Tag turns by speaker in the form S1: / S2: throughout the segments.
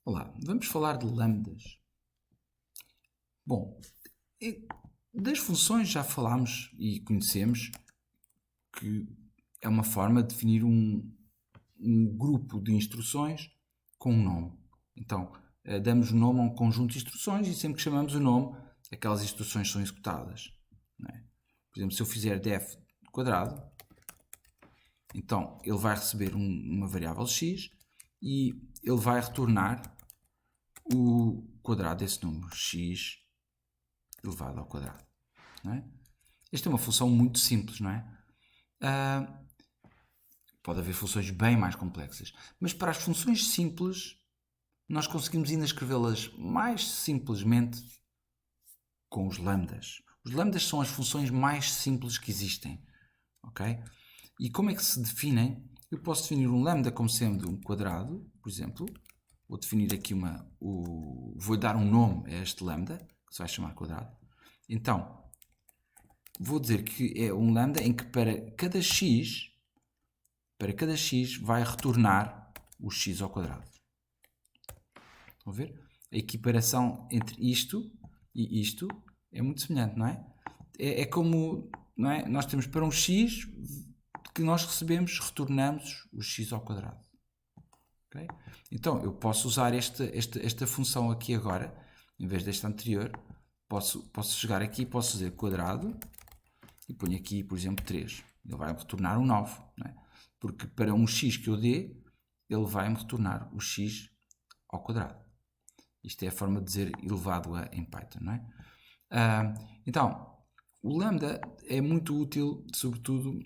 S1: Olá, vamos falar de lambdas. Bom, e- das funções já falámos e conhecemos que é uma forma de definir um grupo de instruções com um nome. Então, damos o nome a um conjunto de instruções e sempre que chamamos o nome, aquelas instruções são executadas. Não é? Por exemplo, se eu fizer def quadrado, então ele vai receber uma variável x e ele vai retornar o quadrado desse número, x elevado ao quadrado. Não é? Esta é uma função muito simples, não é? Pode haver funções bem mais complexas, mas para as funções simples nós conseguimos ainda escrevê-las mais simplesmente com os lambdas. Os lambdas são as funções mais simples que existem, ok? E como é que se definem? Eu posso definir um lambda como sendo um quadrado, por exemplo. Vou definir aqui vou dar um nome a este lambda, que se vai chamar quadrado. Então, vou dizer que é um lambda em que para cada x vai retornar o x ao quadrado. Estão a ver? A equiparação entre isto e isto é muito semelhante, não é? É como, não é? Nós temos para um x que nós recebemos, retornamos o x ao quadrado. Okay? Então, eu posso usar esta função aqui agora, em vez desta anterior, posso chegar aqui e posso dizer quadrado e ponho aqui, por exemplo, 3. Ele vai-me retornar um 9, não é? Porque para um x que eu dê, ele vai-me retornar o x ao quadrado. Isto é a forma de dizer elevado a em Python, não é? Então, o lambda é muito útil, sobretudo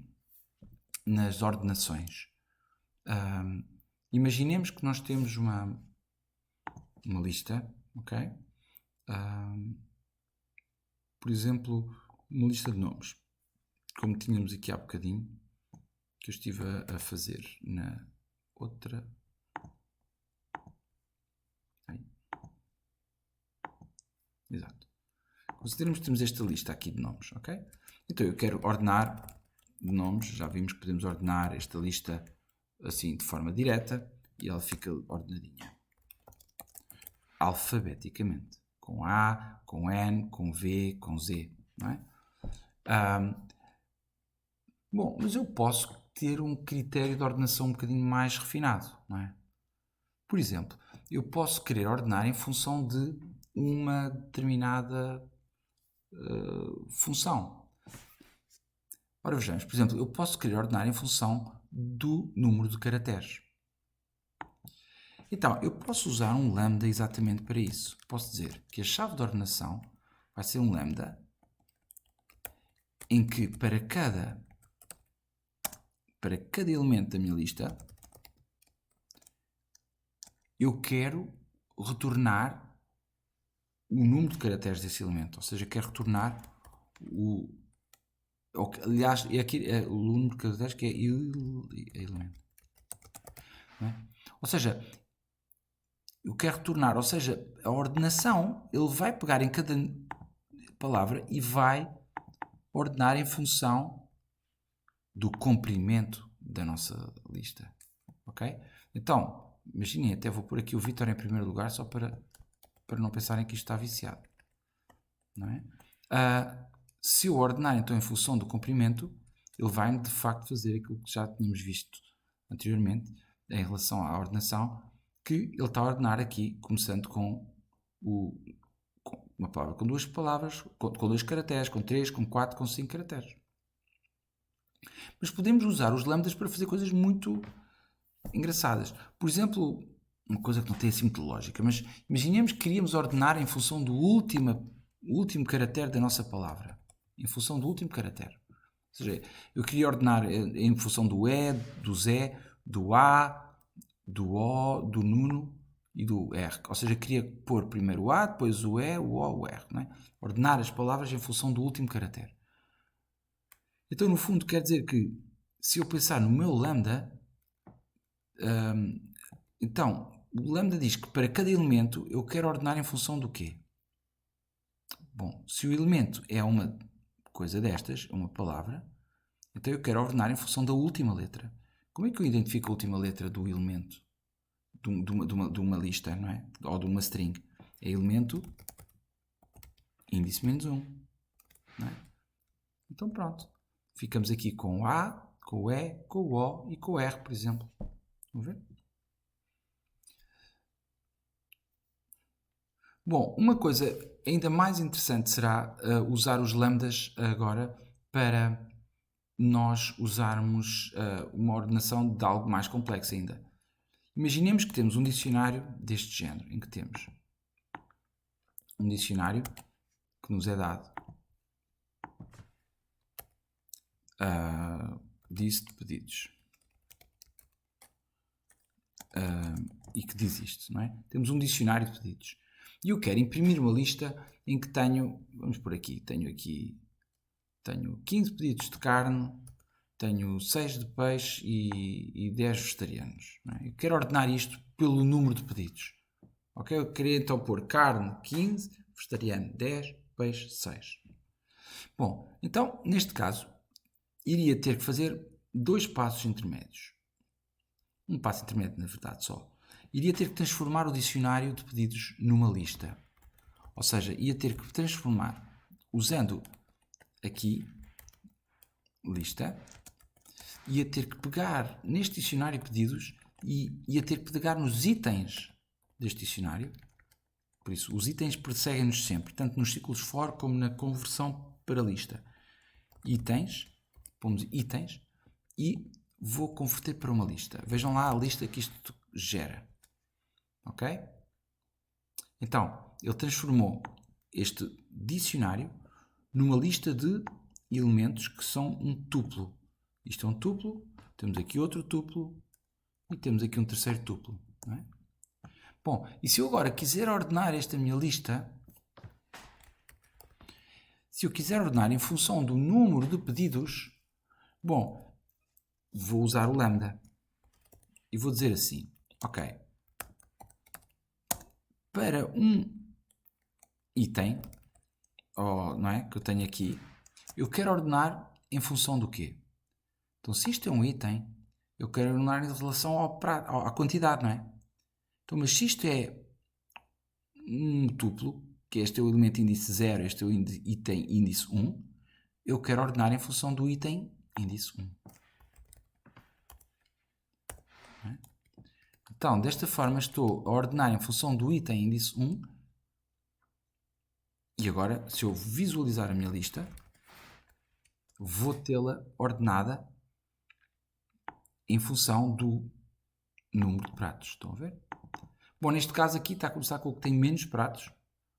S1: nas ordenações. Imaginemos que nós temos uma lista, ok? Por exemplo, uma lista de nomes, como tínhamos aqui há bocadinho, que eu estive a fazer na outra. Aí. Exato. Consideremos que temos esta lista aqui de nomes, ok? Então eu quero ordenar de nomes, já vimos que podemos ordenar esta lista assim de forma direta e ela fica ordenadinha. Alfabeticamente. Com A, com N, com V, com Z, não é? Bom, mas eu posso ter um critério de ordenação um bocadinho mais refinado, não é? Por exemplo, eu posso querer ordenar em função de uma determinada função. Ora, vejamos, por exemplo, eu posso querer ordenar em função do número de caracteres. Então, eu posso usar um lambda exatamente para isso. Posso dizer que a chave de ordenação vai ser um lambda em que para cada elemento da minha lista eu quero retornar o número de caracteres desse elemento. Ou seja, quero retornar aliás, é aqui o número de caracteres que é elemento. Não é? Ou seja, eu quero retornar, ou seja, a ordenação, ele vai pegar em cada palavra e vai ordenar em função do comprimento da nossa lista. Ok? Então, imaginem, até vou pôr aqui o Vítor em primeiro lugar só para não pensarem que isto está viciado. Não é? Se eu ordenar então em função do comprimento, ele vai-me de facto fazer aquilo que já tínhamos visto anteriormente em relação à ordenação, que ele está a ordenar aqui, começando com uma palavra com duas palavras, com dois caracteres, com 3, com 4, com 5 caracteres. Mas podemos usar os lambdas para fazer coisas muito engraçadas. Por exemplo, uma coisa que não tem assim muita lógica, mas imaginemos que queríamos ordenar em função do último caractere da nossa palavra. Em função do último caractere. Ou seja, eu queria ordenar em função do E, do Z, do A, do O, do Nuno e do R. Ou seja, queria pôr primeiro o A, depois o E, o O, o R. Não é? Ordenar as palavras em função do último caractere. Então, no fundo, quer dizer que se eu pensar no meu lambda, então, o lambda diz que para cada elemento eu quero ordenar em função do quê? Bom, se o elemento é uma coisa destas, uma palavra, então eu quero ordenar em função da última letra. Como é que eu identifico a última letra do elemento de uma lista, não é? Ou de uma string. É elemento índice menos 1. Não é? Então pronto. Ficamos aqui com o A, com o E, com o O e com o R, por exemplo. Vamos ver? Bom, uma coisa ainda mais interessante será usar os lambdas agora para nós usarmos uma ordenação de algo mais complexo ainda. Imaginemos que temos um dicionário deste género, em que temos um dicionário que nos é dado diz de pedidos e que diz isto, não é? Temos um dicionário de pedidos e eu quero imprimir uma lista em que tenho, vamos por aqui, tenho 15 pedidos de carne, tenho 6 de peixe e 10 vegetarianos. Não é? Eu quero ordenar isto pelo número de pedidos. Ok? Eu queria então pôr carne 15, vegetariano 10, peixe 6. Bom, então neste caso iria ter que fazer 2 passos intermédios. Um passo intermédio, na verdade, só. Iria ter que transformar o dicionário de pedidos numa lista. Ou seja, ia ter que transformar, usando aqui, lista, ia ter que pegar neste dicionário de pedidos e ia ter que pegar nos itens deste dicionário. Por isso, os itens perseguem-nos sempre, tanto nos ciclos for como na conversão para lista. Itens, pomos itens e vou converter para uma lista. Vejam lá a lista que isto gera. Ok? Então, ele transformou este dicionário numa lista de elementos que são um tuplo. Isto é um tuplo, temos aqui outro tuplo e temos aqui um terceiro tuplo. Não é? Bom, e se eu agora quiser ordenar esta minha lista, se eu quiser ordenar em função do número de pedidos, bom, vou usar o lambda e vou dizer assim, ok, para um item, não é, que eu tenho aqui, eu quero ordenar em função do quê? Então, se isto é um item, eu quero ordenar em relação à quantidade, não é? Então, mas se isto é um tuplo, que este é o elemento índice 0, este é o item índice 1, eu quero ordenar em função do item índice 1. É? Então, desta forma, estou a ordenar em função do item índice 1. E agora, se eu visualizar a minha lista, vou tê-la ordenada em função do número de pratos. Estão a ver? Bom, neste caso aqui está a começar com o que tem menos pratos,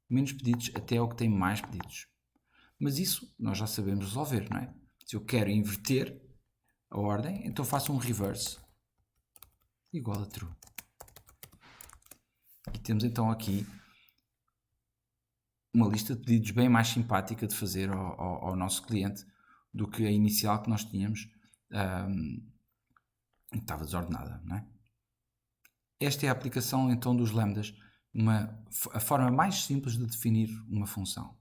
S1: menos pedidos, até o que tem mais pedidos. Mas isso nós já sabemos resolver, não é? Se eu quero inverter a ordem, então faço um reverse igual a true. E temos então aqui uma lista de pedidos bem mais simpática de fazer ao nosso cliente do que a inicial que nós tínhamos, estava desordenada, não é? Esta é a aplicação então dos lambdas, a forma mais simples de definir uma função.